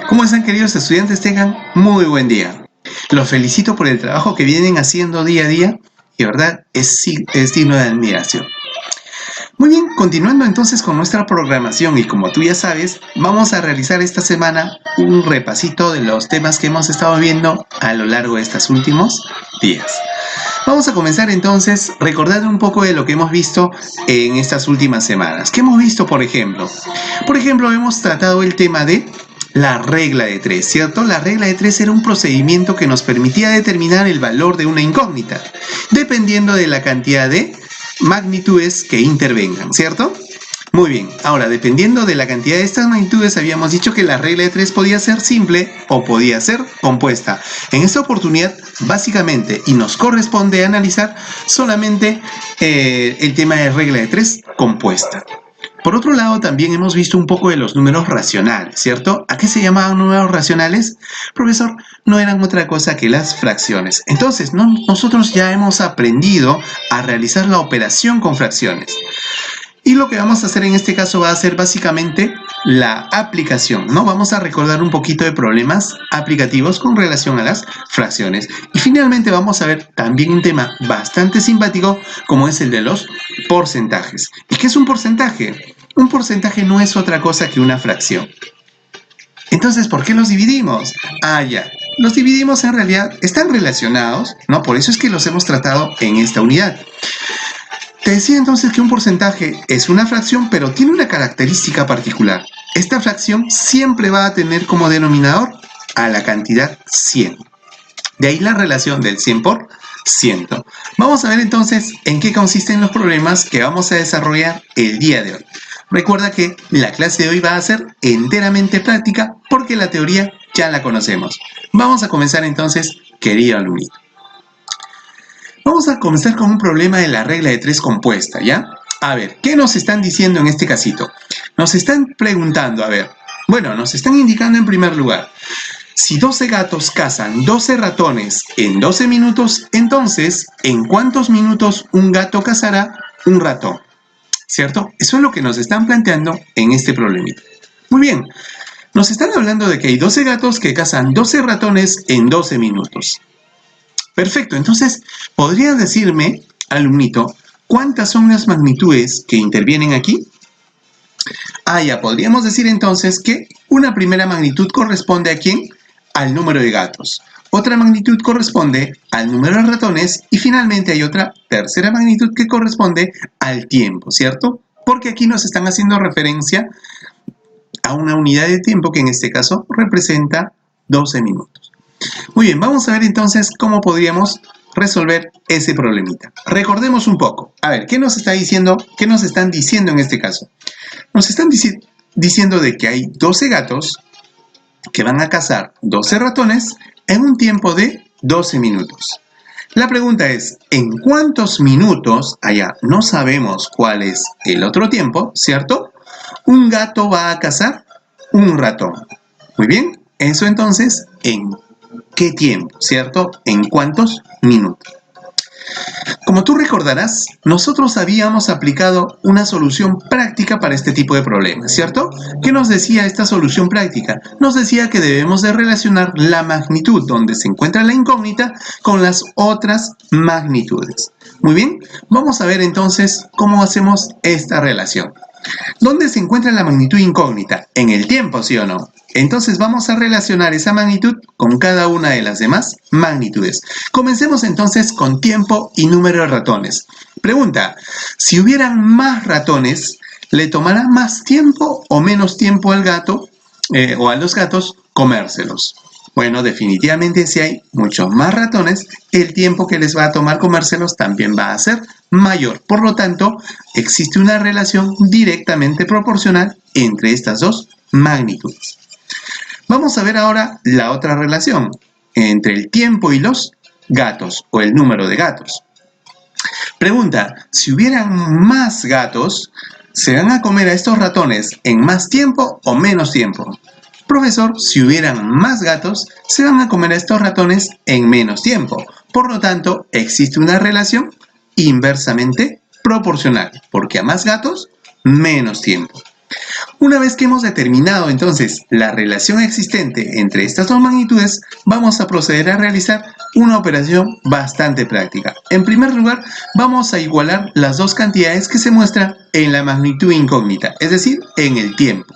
¿Cómo están, queridos estudiantes? Tengan muy buen día. Los felicito por el trabajo que vienen haciendo día a día y, verdad, es digno de admiración. Muy bien, continuando entonces con nuestra programación y como tú ya sabes, vamos a realizar esta semana un repasito de los temas que hemos estado viendo a lo largo de estos últimos días. Vamos a comenzar entonces recordando un poco de lo que hemos visto en estas últimas semanas. ¿Qué hemos visto, por ejemplo? Por ejemplo, hemos tratado el tema de la regla de 3, ¿cierto? La regla de 3 era un procedimiento que nos permitía determinar el valor de una incógnita, dependiendo de la cantidad de magnitudes que intervengan, ¿cierto? Muy bien, ahora dependiendo de la cantidad de estas magnitudes habíamos dicho que la regla de 3 podía ser simple o podía ser compuesta. En esta oportunidad básicamente y nos corresponde analizar solamente el tema de regla de 3 compuesta. Por otro lado, también hemos visto un poco de los números racionales, ¿cierto? ¿A qué se llamaban números racionales? Profesor, no eran otra cosa que las fracciones. Entonces, nosotros ya hemos aprendido a realizar la operación con fracciones. Y lo que vamos a hacer en este caso va a ser básicamente la aplicación, ¿no? Vamos a recordar un poquito de problemas aplicativos con relación a las fracciones. Y finalmente vamos a ver también un tema bastante simpático como es el de los porcentajes. ¿Y qué es un porcentaje? Un porcentaje no es otra cosa que una fracción. Entonces, ¿por qué los dividimos? Ya. Los dividimos en realidad, están relacionados, ¿no? Por eso es que los hemos tratado en esta unidad. Te decía entonces que un porcentaje es una fracción, pero tiene una característica particular. Esta fracción siempre va a tener como denominador a la cantidad 100. De ahí la relación del 100 por 100. Vamos a ver entonces en qué consisten los problemas que vamos a desarrollar el día de hoy. Recuerda que la clase de hoy va a ser enteramente práctica porque la teoría ya la conocemos. Vamos a comenzar entonces, querido alumnito. Vamos a comenzar con un problema de la regla de 3 compuesta, ¿ya? A ver, ¿qué nos están diciendo en este casito? Nos están preguntando, nos están indicando en primer lugar, si 12 gatos cazan 12 ratones en 12 minutos, entonces, ¿en cuántos minutos un gato cazará un ratón? ¿Cierto? Eso es lo que nos están planteando en este problemita. Muy bien, nos están hablando de que hay 12 gatos que cazan 12 ratones en 12 minutos. Perfecto, entonces, ¿podrías decirme, alumnito, cuántas son las magnitudes que intervienen aquí? Ya, podríamos decir entonces que una primera magnitud corresponde ¿a quién? Al número de gatos. Otra magnitud corresponde al número de ratones y finalmente hay otra tercera magnitud que corresponde al tiempo, ¿cierto? Porque aquí nos están haciendo referencia a una unidad de tiempo que en este caso representa 12 minutos. Muy bien, vamos a ver entonces cómo podríamos resolver ese problemita. Recordemos un poco. A ver, ¿qué nos está diciendo? ¿Qué nos están diciendo en este caso? Nos están diciendo de que hay 12 gatos que van a cazar 12 ratones en un tiempo de 12 minutos. La pregunta es, ¿en cuántos minutos, no sabemos cuál es el otro tiempo, ¿cierto? Un gato va a cazar un ratón. Muy bien, eso entonces, ¿en qué tiempo, cierto? ¿En cuántos minutos? Como tú recordarás, nosotros habíamos aplicado una solución práctica para este tipo de problemas, ¿cierto? ¿Qué nos decía esta solución práctica? Nos decía que debemos de relacionar la magnitud donde se encuentra la incógnita con las otras magnitudes. Muy bien, vamos a ver entonces cómo hacemos esta relación. ¿Dónde se encuentra la magnitud incógnita? ¿En el tiempo, sí o no? Entonces vamos a relacionar esa magnitud con cada una de las demás magnitudes. Comencemos entonces con tiempo y número de ratones. Pregunta, si hubieran más ratones, ¿le tomará más tiempo o menos tiempo al gato o a los gatos comérselos? Bueno, definitivamente si hay muchos más ratones, el tiempo que les va a tomar comérselos también va a ser mayor. Por lo tanto, existe una relación directamente proporcional entre estas dos magnitudes. Vamos a ver ahora la otra relación entre el tiempo y los gatos o el número de gatos. Pregunta, si hubieran más gatos, ¿se van a comer a estos ratones en más tiempo o menos tiempo? Profesor, si hubieran más gatos, se van a comer a estos ratones en menos tiempo. Por lo tanto, existe una relación inversamente proporcional, porque a más gatos, menos tiempo. Una vez que hemos determinado entonces la relación existente entre estas dos magnitudes, vamos a proceder a realizar una operación bastante práctica. En primer lugar, vamos a igualar las dos cantidades que se muestran en la magnitud incógnita, es decir, en el tiempo.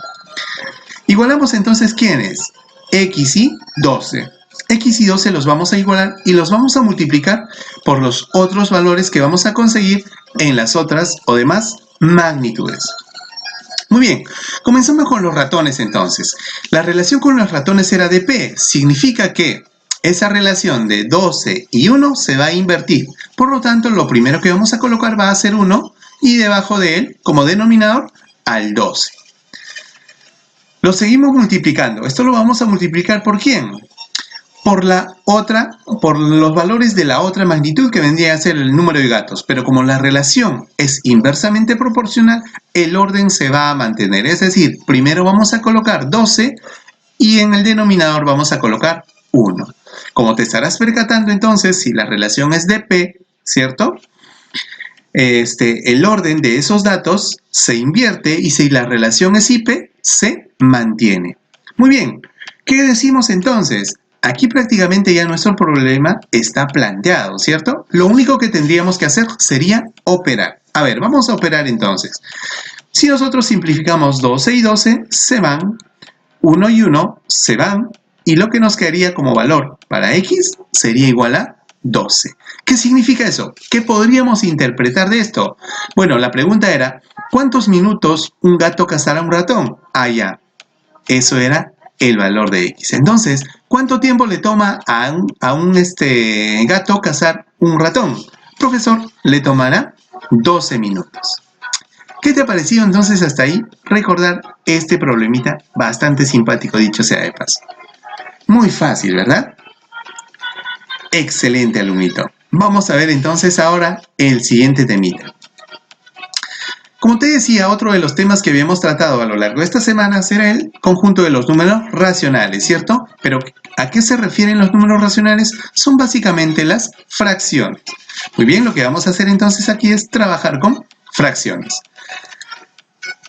Igualamos entonces ¿quiénes? X y 12. X y 12 los vamos a igualar y los vamos a multiplicar por los otros valores que vamos a conseguir en las otras o demás magnitudes. Muy bien, comenzamos con los ratones entonces. La relación con los ratones era de P, significa que esa relación de 12 y 1 se va a invertir. Por lo tanto, lo primero que vamos a colocar va a ser 1 y debajo de él, como denominador, al 12. Lo seguimos multiplicando. Esto lo vamos a multiplicar ¿por quién? Por los valores de la otra magnitud que vendría a ser el número de gatos. Pero como la relación es inversamente proporcional, el orden se va a mantener. Es decir, primero vamos a colocar 12 y en el denominador vamos a colocar 1. Como te estarás percatando entonces, si la relación es de P, ¿cierto? El orden de esos datos se invierte y si la relación es IP, se mantiene. Muy bien, ¿qué decimos entonces? Aquí prácticamente ya nuestro problema está planteado, ¿cierto? Lo único que tendríamos que hacer sería operar. A ver, vamos a operar entonces. Si nosotros simplificamos 12 y 12, se van, 1 y 1 se van, y lo que nos quedaría como valor para X sería igual a 12. ¿Qué significa eso? ¿Qué podríamos interpretar de esto? Bueno, la pregunta era, ¿cuántos minutos un gato cazará a un ratón? Ah, ya, eso era el valor de X. Entonces, ¿cuánto tiempo le toma a un gato cazar un ratón? Profesor, le tomará 12 minutos. ¿Qué te ha parecido entonces hasta ahí recordar este problemita bastante simpático, dicho sea de paso? Muy fácil, ¿verdad? Excelente, alumnito. Vamos a ver entonces ahora el siguiente temita. Como te decía, otro de los temas que habíamos tratado a lo largo de estas semanas era el conjunto de los números racionales, ¿cierto? Pero ¿a qué se refieren los números racionales? Son básicamente las fracciones. Muy bien, lo que vamos a hacer entonces aquí es trabajar con fracciones.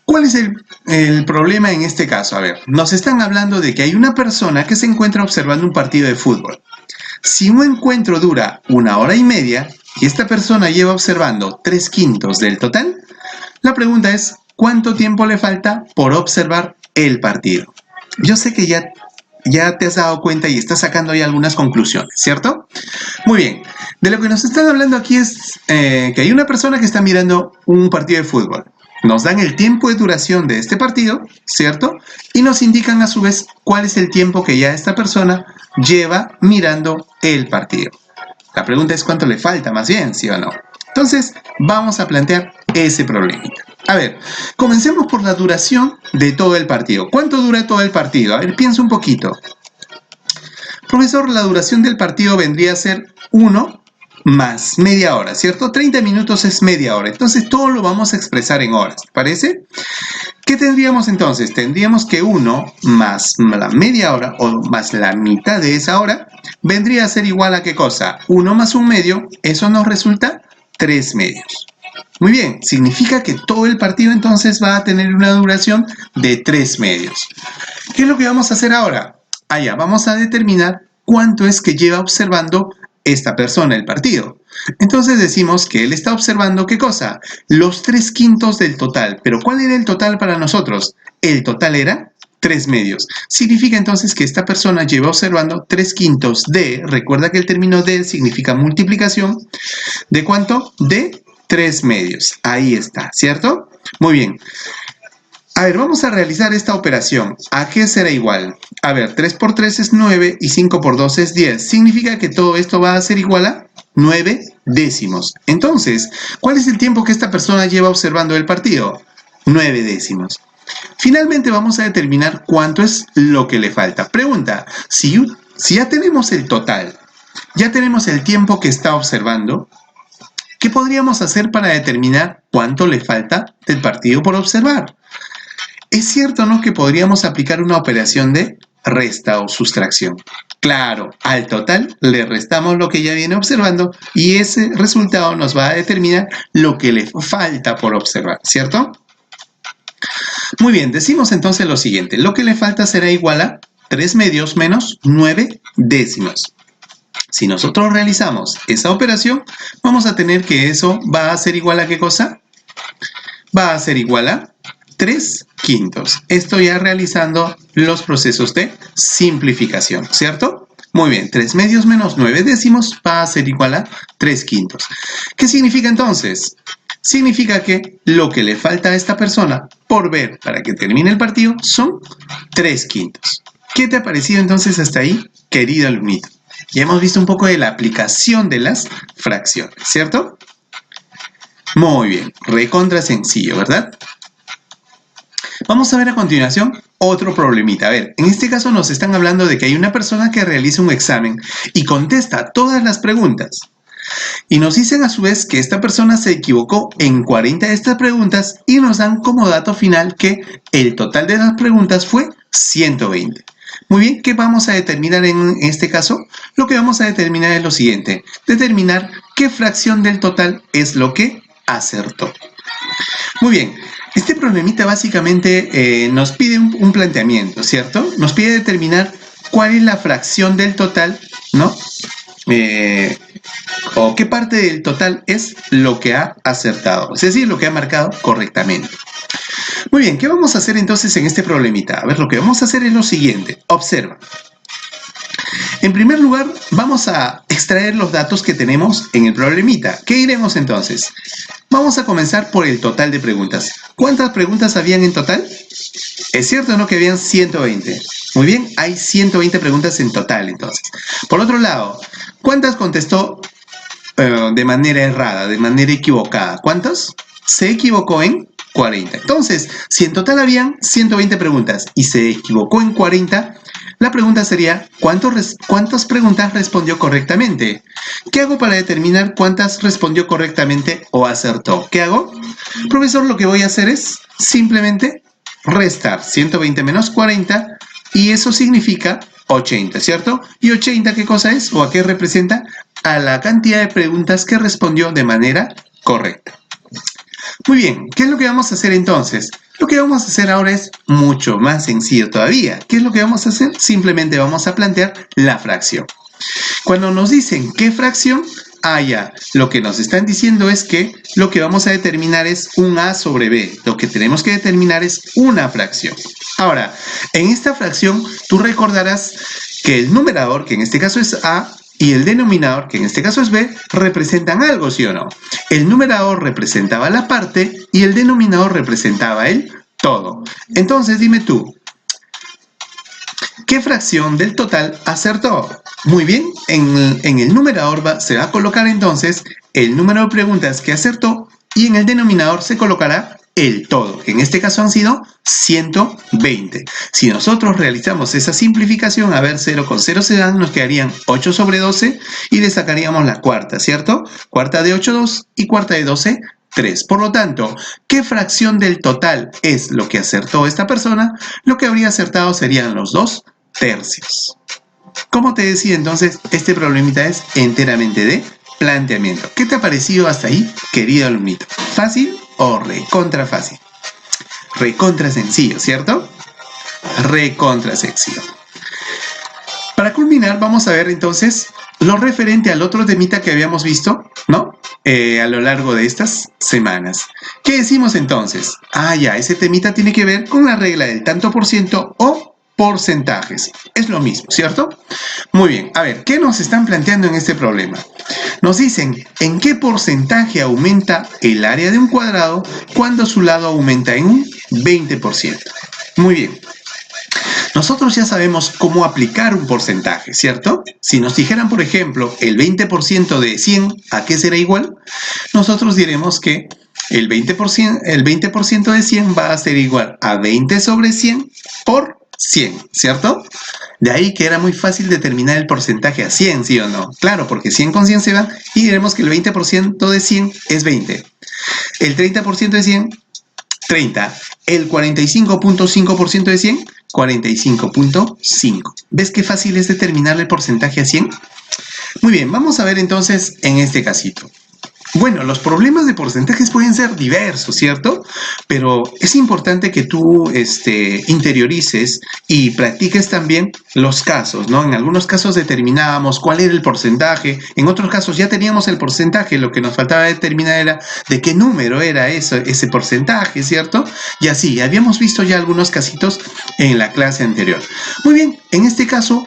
¿Cuál es el problema en este caso? A ver, nos están hablando de que hay una persona que se encuentra observando un partido de fútbol. Si un encuentro dura 1 hora y media y esta persona lleva observando 3/5 del total, la pregunta es, ¿cuánto tiempo le falta por observar el partido? Yo sé que ya te has dado cuenta y estás sacando ya algunas conclusiones, ¿cierto? Muy bien, de lo que nos están hablando aquí es que hay una persona que está mirando un partido de fútbol. Nos dan el tiempo de duración de este partido, ¿cierto? Y nos indican a su vez cuál es el tiempo que ya esta persona lleva mirando el partido. La pregunta es cuánto le falta, más bien, ¿sí o no? Entonces, vamos a plantear ese problemita. A ver, comencemos por la duración de todo el partido. ¿Cuánto dura todo el partido? A ver, piensa un poquito. Profesor, la duración del partido vendría a ser 1 más media hora, ¿cierto? 30 minutos es media hora. Entonces, todo lo vamos a expresar en horas, ¿te parece? ¿Qué tendríamos entonces? Tendríamos que 1 más la media hora o más la mitad de esa hora vendría a ser igual a ¿qué cosa? 1 más 1/2, eso nos resulta 3/2. Muy bien, significa que todo el partido entonces va a tener una duración de 3/2. ¿Qué es lo que vamos a hacer ahora? Allá vamos a determinar cuánto es que lleva observando esta persona el partido. Entonces decimos que él está observando ¿qué cosa? Los 3/5 del total. ¿Pero cuál era el total para nosotros? El total era 3/2. Significa entonces que esta persona lleva observando 3/5 de, recuerda que el término de significa multiplicación, ¿de cuánto? De 3/2. Ahí está, ¿cierto? Muy bien. A ver, vamos a realizar esta operación. ¿A qué será igual? A ver, 3 por 3 es 9 y 5 por 2 es 10. Significa que todo esto va a ser igual a 9 décimos. Entonces, ¿cuál es el tiempo que esta persona lleva observando el partido? 9 décimos. Finalmente vamos a determinar cuánto es lo que le falta. Pregunta, si ya tenemos el total, ya tenemos el tiempo que está observando, ¿qué podríamos hacer para determinar cuánto le falta del partido por observar? Es cierto, ¿no?, que podríamos aplicar una operación de resta o sustracción. Claro, al total le restamos lo que ya viene observando y ese resultado nos va a determinar lo que le falta por observar, ¿cierto? Muy bien, decimos entonces lo siguiente. Lo que le falta será igual a 3 medios menos 9 décimas. Si nosotros realizamos esa operación, vamos a tener que eso va a ser igual a ¿qué cosa? Va a ser igual a 3 quintos. Esto ya realizando los procesos de simplificación, ¿cierto? Muy bien, 3 medios menos 9 décimos va a ser igual a 3 quintos. ¿Qué significa entonces? Significa que lo que le falta a esta persona por ver para que termine el partido son 3 quintos. ¿Qué te ha parecido entonces hasta ahí, querido alumnito? Ya hemos visto un poco de la aplicación de las fracciones, ¿cierto? Muy bien, recontra sencillo, ¿verdad? Vamos a ver a continuación otro problemita. A ver, en este caso nos están hablando de que hay una persona que realiza un examen y contesta todas las preguntas. Y nos dicen a su vez que esta persona se equivocó en 40 de estas preguntas y nos dan como dato final que el total de las preguntas fue 120. Muy bien, ¿qué vamos a determinar en este caso? Lo que vamos a determinar es lo siguiente, determinar qué fracción del total es lo que acertó. Muy bien, este problemita básicamente nos pide un planteamiento, ¿cierto? Nos pide determinar cuál es la fracción del total, ¿no? O qué parte del total es lo que ha acertado, es decir, lo que ha marcado correctamente. Muy bien, ¿qué vamos a hacer entonces en este problemita? A ver, lo que vamos a hacer es lo siguiente, observa. En primer lugar, vamos a extraer los datos que tenemos en el problemita. ¿Qué iremos entonces? Vamos a comenzar por el total de preguntas. ¿Cuántas preguntas habían en total? Es cierto, ¿no? Que habían 120. Muy bien, hay 120 preguntas en total entonces. Por otro lado, ¿cuántas contestó de manera errada, de manera equivocada? ¿Cuántas? Se equivocó en 40. Entonces, si en total habían 120 preguntas y se equivocó en 40, la pregunta sería, ¿cuántas preguntas respondió correctamente? ¿Qué hago para determinar cuántas respondió correctamente o acertó? ¿Qué hago? Profesor, lo que voy a hacer es simplemente restar 120 menos 40 y eso significa 80, ¿cierto? ¿Y 80 qué cosa es o a qué representa? A la cantidad de preguntas que respondió de manera correcta. Muy bien, ¿qué es lo que vamos a hacer entonces? Lo que vamos a hacer ahora es mucho más sencillo todavía. ¿Qué es lo que vamos a hacer? Simplemente vamos a plantear la fracción. Cuando nos dicen qué fracción, ya, lo que nos están diciendo es que lo que vamos a determinar es un A sobre B. Lo que tenemos que determinar es una fracción. Ahora, en esta fracción, tú recordarás que el numerador, que en este caso es A, y el denominador, que en este caso es B, representan algo, ¿sí o no? El numerador representaba la parte y el denominador representaba el todo. Entonces, dime tú, ¿qué fracción del total acertó? Muy bien, en el numerador se va a colocar entonces el número de preguntas que acertó y en el denominador se colocará el todo, que en este caso han sido 120. Si nosotros realizamos esa simplificación, a ver, 0 con 0 se dan, nos quedarían 8 sobre 12 y le sacaríamos la cuarta, ¿cierto? Cuarta de 8, 2 y cuarta de 12, 3. Por lo tanto, ¿qué fracción del total es lo que acertó esta persona? Lo que habría acertado serían los 2 tercios. Como te decía entonces, este problemita es enteramente de planteamiento. ¿Qué te ha parecido hasta ahí, querido alumnito? ¿Fácil o recontra fácil? Recontra sencillo, ¿cierto? Recontra sencillo. Para culminar, vamos a ver entonces lo referente al otro temita que habíamos visto, ¿no? A lo largo de estas semanas. ¿Qué decimos entonces? Ya, ese temita tiene que ver con la regla del tanto por ciento o porcentajes. Es lo mismo, ¿cierto? Muy bien, a ver, ¿qué nos están planteando en este problema? Nos dicen, ¿en qué porcentaje aumenta el área de un cuadrado cuando su lado aumenta en un 20%? Muy bien. Nosotros ya sabemos cómo aplicar un porcentaje, ¿cierto? Si nos dijeran, por ejemplo, el 20% de 100, ¿a qué será igual? Nosotros diremos que el 20% de 100 va a ser igual a 20 sobre 100 por 100, ¿cierto? De ahí que era muy fácil determinar el porcentaje a 100, ¿sí o no? Claro, porque 100 con 100 se va y diremos que el 20% de 100 es 20. El 30% de 100, 30. El 45.5% de 100, 45.5. ¿Ves qué fácil es determinar el porcentaje a 100? Muy bien, vamos a ver entonces en este casito. Bueno, los problemas de porcentajes pueden ser diversos, ¿cierto? Pero es importante que tú interiorices y practiques también los casos, ¿no? En algunos casos determinábamos cuál era el porcentaje, en otros casos ya teníamos el porcentaje, lo que nos faltaba determinar era de qué número era ese porcentaje, ¿cierto? Y así, habíamos visto ya algunos casitos en la clase anterior. Muy bien, en este caso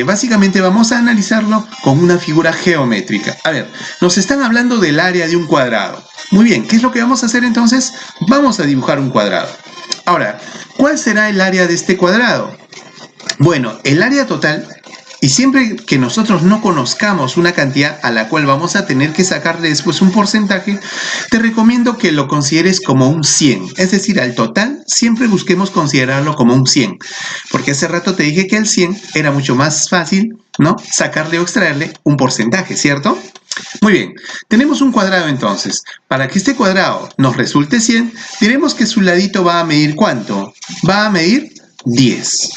básicamente vamos a analizarlo con una figura geométrica. A ver, nos están hablando del área de un cuadrado. Muy bien, ¿qué es lo que vamos a hacer entonces? Vamos a dibujar un cuadrado. Ahora, ¿cuál será el área de este cuadrado? Bueno, el área total, y siempre que nosotros no conozcamos una cantidad a la cual vamos a tener que sacarle después un porcentaje, te recomiendo que lo consideres como un 100. Es decir, al total siempre busquemos considerarlo como un 100. Porque hace rato te dije que el 100 era mucho más fácil, ¿no? Sacarle o extraerle un porcentaje, ¿cierto? Muy bien, tenemos un cuadrado entonces. Para que este cuadrado nos resulte 100, diremos que su ladito va a medir ¿cuánto? Va a medir 10.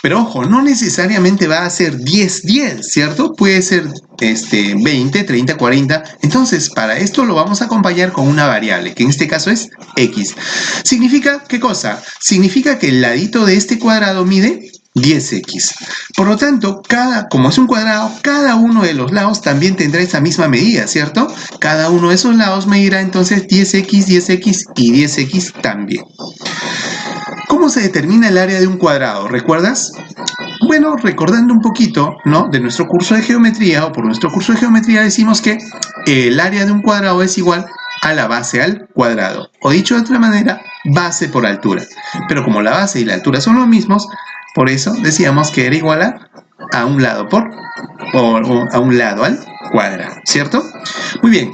Pero ojo, no necesariamente va a ser 10, 10, ¿cierto? Puede ser 20, 30, 40. Entonces, para esto lo vamos a acompañar con una variable, que en este caso es x. ¿Significa qué cosa? Significa que el ladito de este cuadrado mide 10x. Por lo tanto, como es un cuadrado, cada uno de los lados también tendrá esa misma medida, ¿cierto? Cada uno de esos lados medirá entonces 10x, 10x y 10x también. ¿Cómo se determina el área de un cuadrado? ¿Recuerdas? Bueno, recordando un poquito, ¿no? De nuestro curso de geometría, o por nuestro curso de geometría decimos que el área de un cuadrado es igual a la base al cuadrado. O dicho de otra manera, base por altura. Pero como la base y la altura son los mismos, por eso decíamos que era igual a un lado a un lado al cuadrado, ¿cierto? Muy bien.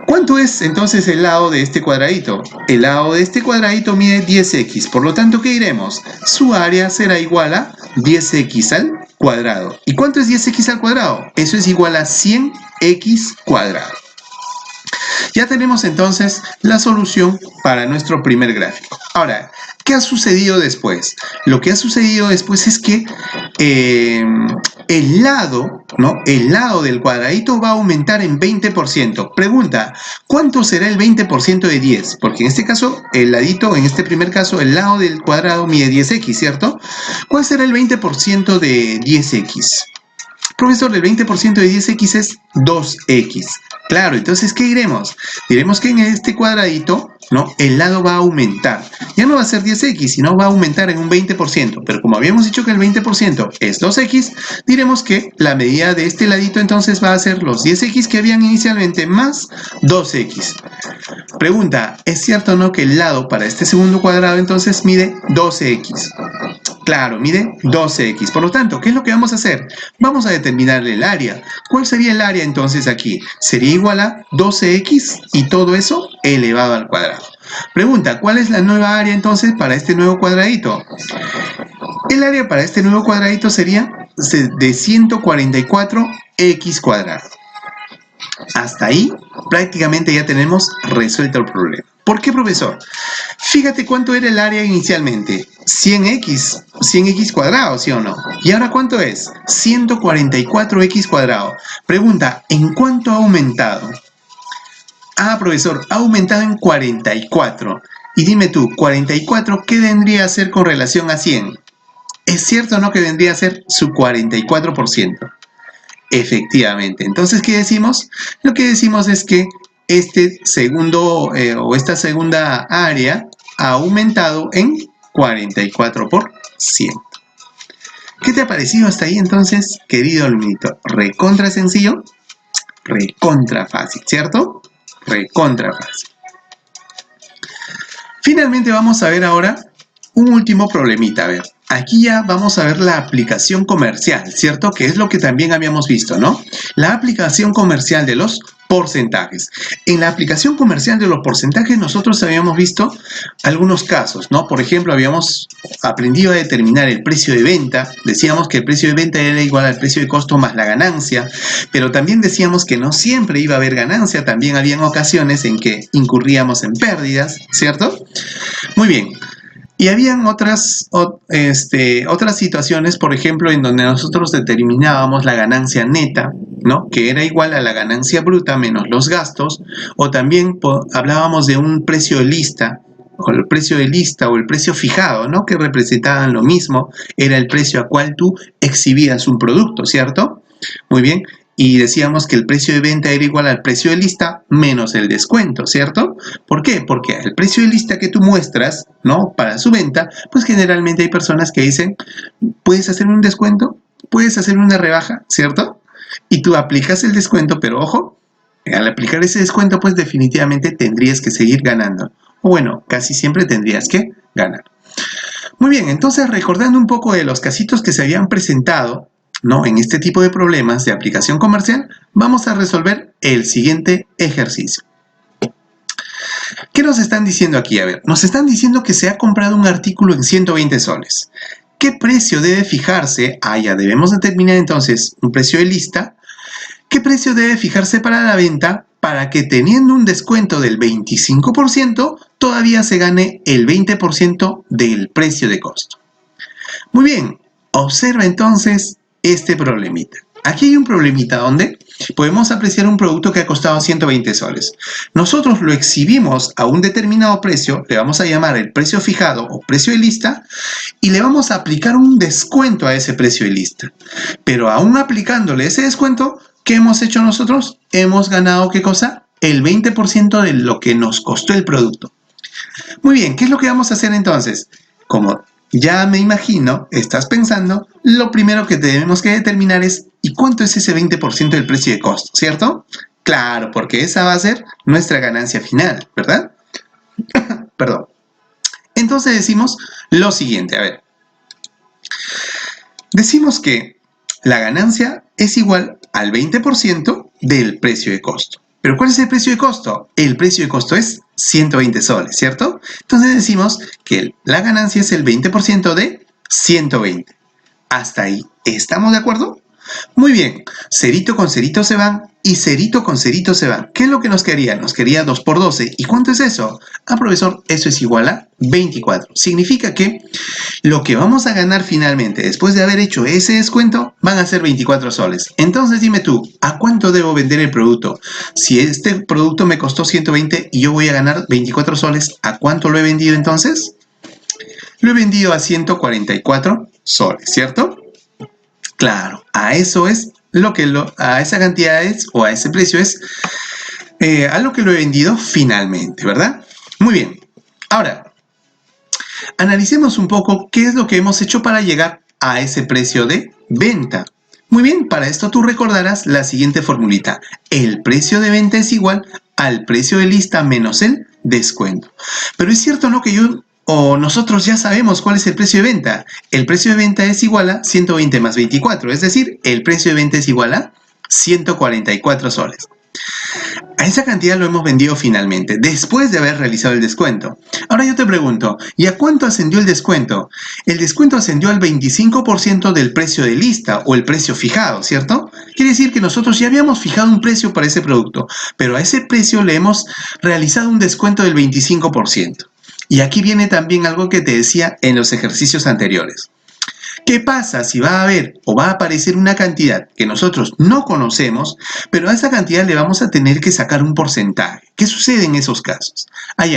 ¿Cuánto es entonces el lado de este cuadradito? El lado de este cuadradito mide 10x, por lo tanto, ¿qué diremos? Su área será igual a 10x al cuadrado. ¿Y cuánto es 10x al cuadrado? Eso es igual a 100x cuadrado. Ya tenemos entonces la solución para nuestro primer gráfico. Ahora, ¿qué ha sucedido después? Lo que ha sucedido después es que el lado, ¿no? El lado del cuadradito va a aumentar en 20%. Pregunta, ¿cuánto será el 20% de 10? Porque en este caso, el ladito, en este primer caso, el lado del cuadrado mide 10x, ¿cierto? ¿Cuál será el 20% de 10x? Profesor, el 20% de 10x es 2x. Claro, entonces, ¿qué diremos? Diremos que en este cuadradito, ¿no? El lado va a aumentar. Ya no va a ser 10x, sino va a aumentar en un 20%. Pero como habíamos dicho que el 20% es 2x, diremos que la medida de este ladito entonces va a ser los 10x que habían inicialmente más 2x. Pregunta, ¿es cierto o no que el lado para este segundo cuadrado entonces mide 12x? Claro, mide 12x. Por lo tanto, ¿qué es lo que vamos a hacer? Vamos a determinar el área. ¿Cuál sería el área entonces aquí? Sería igual a 12x y todo eso elevado al cuadrado. Pregunta, ¿cuál es la nueva área entonces para este nuevo cuadradito? El área para este nuevo cuadradito sería de 144x cuadrado. Hasta ahí prácticamente ya tenemos resuelto el problema. ¿Por qué, profesor? Fíjate cuánto era el área inicialmente. 100x cuadrado, ¿sí o no? ¿Y ahora cuánto es? 144x cuadrado. Pregunta, ¿en cuánto ha aumentado? Ah, profesor, ha aumentado en 44. Y dime tú, 44, ¿qué vendría a ser con relación a 100? ¿Es cierto o no que vendría a ser su 44%? Efectivamente. Entonces, ¿qué decimos? Lo que decimos es que este segundo o esta segunda área ha aumentado en 44%. ¿Qué te ha parecido hasta ahí entonces, querido alumnito? ¿Recontra sencillo? Recontra fácil, ¿cierto? Recontra fácil. Finalmente vamos a ver ahora un último problemita. A ver, aquí ya vamos a ver la aplicación comercial, ¿cierto? Que es lo que también habíamos visto, ¿no? La aplicación comercial de los porcentajes. En la aplicación comercial de los porcentajes nosotros habíamos visto algunos casos, ¿no? Por ejemplo, habíamos aprendido a determinar el precio de venta. Decíamos que el precio de venta era igual al precio de costo más la ganancia, pero también decíamos que no siempre iba a haber ganancia, también habían ocasiones en que incurríamos en pérdidas, ¿cierto? Muy bien. Y habían otras situaciones, por ejemplo, en donde nosotros determinábamos la ganancia neta, ¿no? Que era igual a la ganancia bruta menos los gastos, o también hablábamos de un precio de lista, o el precio de lista o el precio fijado, ¿no? Que representaban lo mismo, era el precio a cual tú exhibías un producto, ¿cierto? Muy bien. Y decíamos que el precio de venta era igual al precio de lista menos el descuento, ¿cierto? ¿Por qué? Porque el precio de lista que tú muestras, ¿no? Para su venta, pues generalmente hay personas que dicen, ¿puedes hacerme un descuento? ¿Puedes hacerme una rebaja? ¿Cierto? Y tú aplicas el descuento, pero ojo, al aplicar ese descuento, pues definitivamente tendrías que seguir ganando. O bueno, casi siempre tendrías que ganar. Muy bien, entonces recordando un poco de los casitos que se habían presentado, ¿no? En este tipo de problemas de aplicación comercial, vamos a resolver el siguiente ejercicio. ¿Qué nos están diciendo aquí? A ver, nos están diciendo que se ha comprado un artículo en 120 soles. ¿Qué precio debe fijarse? Ya debemos determinar entonces un precio de lista. ¿Qué precio debe fijarse para la venta para que teniendo un descuento del 25% todavía se gane el 20% del precio de costo? Muy bien, observa entonces este problemita. Aquí hay un problemita donde podemos apreciar un producto que ha costado 120 soles. Nosotros lo exhibimos a un determinado precio, le vamos a llamar el precio fijado o precio de lista, y le vamos a aplicar un descuento a ese precio de lista. Pero aún aplicándole ese descuento, ¿qué hemos hecho nosotros? Hemos ganado, ¿qué cosa? El 20% de lo que nos costó el producto. Muy bien, ¿qué es lo que vamos a hacer entonces? Como ya me imagino, estás pensando, lo primero que tenemos que determinar es ¿y cuánto es ese 20% del precio de costo? ¿Cierto? Claro, porque esa va a ser nuestra ganancia final, ¿verdad? Perdón. Entonces decimos lo siguiente, a ver. Decimos que la ganancia es igual al 20% del precio de costo. ¿Pero cuál es el precio de costo? El precio de costo es 120 soles, ¿cierto? Entonces decimos que la ganancia es el 20% de 120. Hasta ahí, ¿estamos de acuerdo? Muy bien, cerito con cerito se van y cerito con cerito se van. ¿Qué es lo que nos quería? Nos quería 2 por 12. ¿Y cuánto es eso? Profesor, eso es igual a 24. Significa que lo que vamos a ganar finalmente, después de haber hecho ese descuento, van a ser 24 soles. Entonces dime tú, ¿a cuánto debo vender el producto? Si este producto me costó 120 y yo voy a ganar 24 soles, ¿a cuánto lo he vendido entonces? Lo he vendido a 144 soles, ¿cierto? Claro, a eso es a esa cantidad es, o a ese precio es, a lo que lo he vendido finalmente, ¿verdad? Muy bien. Ahora, analicemos un poco qué es lo que hemos hecho para llegar a ese precio de venta. Muy bien, para esto tú recordarás la siguiente formulita. El precio de venta es igual al precio de lista menos el descuento. Pero es cierto, ¿no? Que nosotros ya sabemos cuál es el precio de venta. El precio de venta es igual a 120 más 24, es decir, el precio de venta es igual a 144 soles. A esa cantidad lo hemos vendido finalmente, después de haber realizado el descuento. Ahora yo te pregunto, ¿y a cuánto ascendió el descuento? El descuento ascendió al 25% del precio de lista o el precio fijado, ¿cierto? Quiere decir que nosotros ya habíamos fijado un precio para ese producto, pero a ese precio le hemos realizado un descuento del 25%. Y aquí viene también algo que te decía en los ejercicios anteriores. ¿Qué pasa si va a haber o va a aparecer una cantidad que nosotros no conocemos, pero a esa cantidad le vamos a tener que sacar un porcentaje? ¿Qué sucede en esos casos?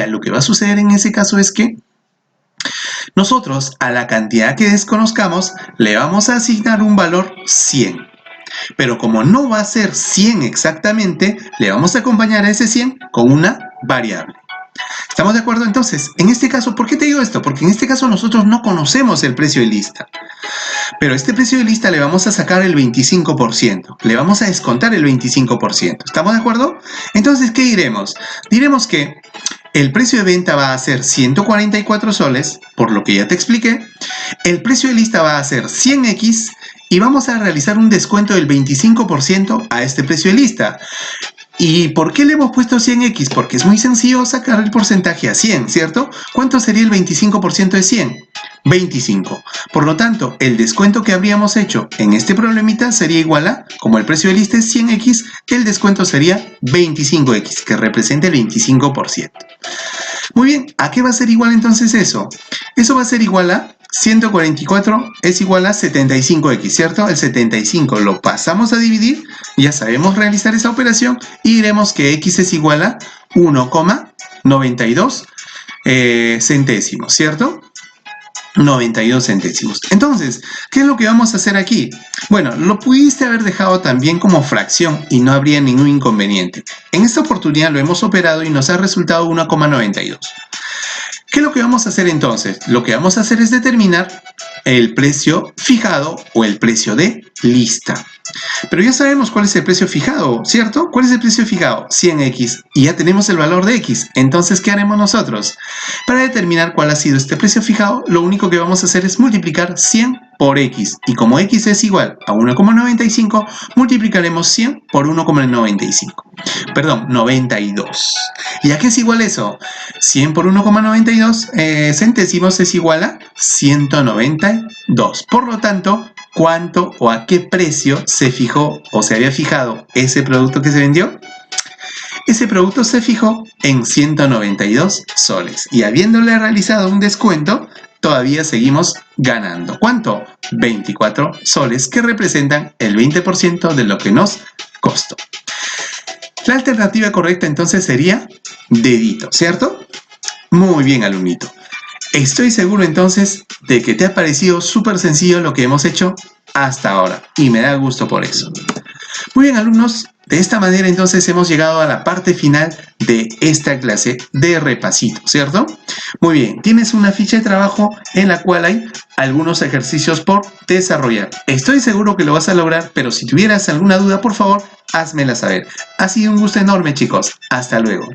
Lo que va a suceder en ese caso es que nosotros a la cantidad que desconozcamos le vamos a asignar un valor 100. Pero como no va a ser 100 exactamente, le vamos a acompañar a ese 100 con una variable. ¿Estamos de acuerdo entonces? En este caso, ¿por qué te digo esto? Porque en este caso nosotros no conocemos el precio de lista. Pero a este precio de lista le vamos a sacar el 25%. Le vamos a descontar el 25%. ¿Estamos de acuerdo? Entonces, ¿qué diremos? Diremos que el precio de venta va a ser 144 soles, por lo que ya te expliqué. El precio de lista va a ser 100x y vamos a realizar un descuento del 25% a este precio de lista. ¿Y por qué le hemos puesto 100x? Porque es muy sencillo sacar el porcentaje a 100, ¿cierto? ¿Cuánto sería el 25% de 100? 25. Por lo tanto, el descuento que habríamos hecho en este problemita sería igual a, como el precio de lista es 100x, el descuento sería 25x, que representa el 25%. Muy bien, ¿a qué va a ser igual entonces eso? Eso va a ser igual a 144 es igual a 75x, ¿cierto? El 75 lo pasamos a dividir, ya sabemos realizar esa operación y diremos que x es igual a 1,92 centésimos, ¿cierto? 92 centésimos. Entonces, ¿qué es lo que vamos a hacer aquí? Bueno, lo pudiste haber dejado también como fracción y no habría ningún inconveniente. En esta oportunidad lo hemos operado y nos ha resultado 1,92. ¿Qué es lo que vamos a hacer entonces? Lo que vamos a hacer es determinar el precio fijado o el precio de lista. Pero ya sabemos cuál es el precio fijado, ¿cierto? ¿Cuál es el precio fijado? 100x. Y ya tenemos el valor de x. Entonces, ¿qué haremos nosotros? Para determinar cuál ha sido este precio fijado, lo único que vamos a hacer es multiplicar 100 por x. Y como x es igual a 1,95, multiplicaremos 100 por 1,95. Perdón, 92. ¿Y a qué es igual eso? 100 por 1,92 centésimos es igual a 192. Por lo tanto, ¿cuánto o a qué precio se fijó o se había fijado ese producto que se vendió? Ese producto se fijó en 192 soles y habiéndole realizado un descuento, todavía seguimos ganando. ¿Cuánto? 24 soles, que representan el 20% de lo que nos costó. La alternativa correcta entonces sería dedito, ¿cierto? Muy bien, alumnito. Estoy seguro entonces de que te ha parecido súper sencillo lo que hemos hecho hasta ahora y me da gusto por eso. Muy bien, alumnos, de esta manera entonces hemos llegado a la parte final de esta clase de repasito, ¿cierto? Muy bien, tienes una ficha de trabajo en la cual hay algunos ejercicios por desarrollar. Estoy seguro que lo vas a lograr, pero si tuvieras alguna duda, por favor, házmela saber. Ha sido un gusto enorme, chicos. Hasta luego.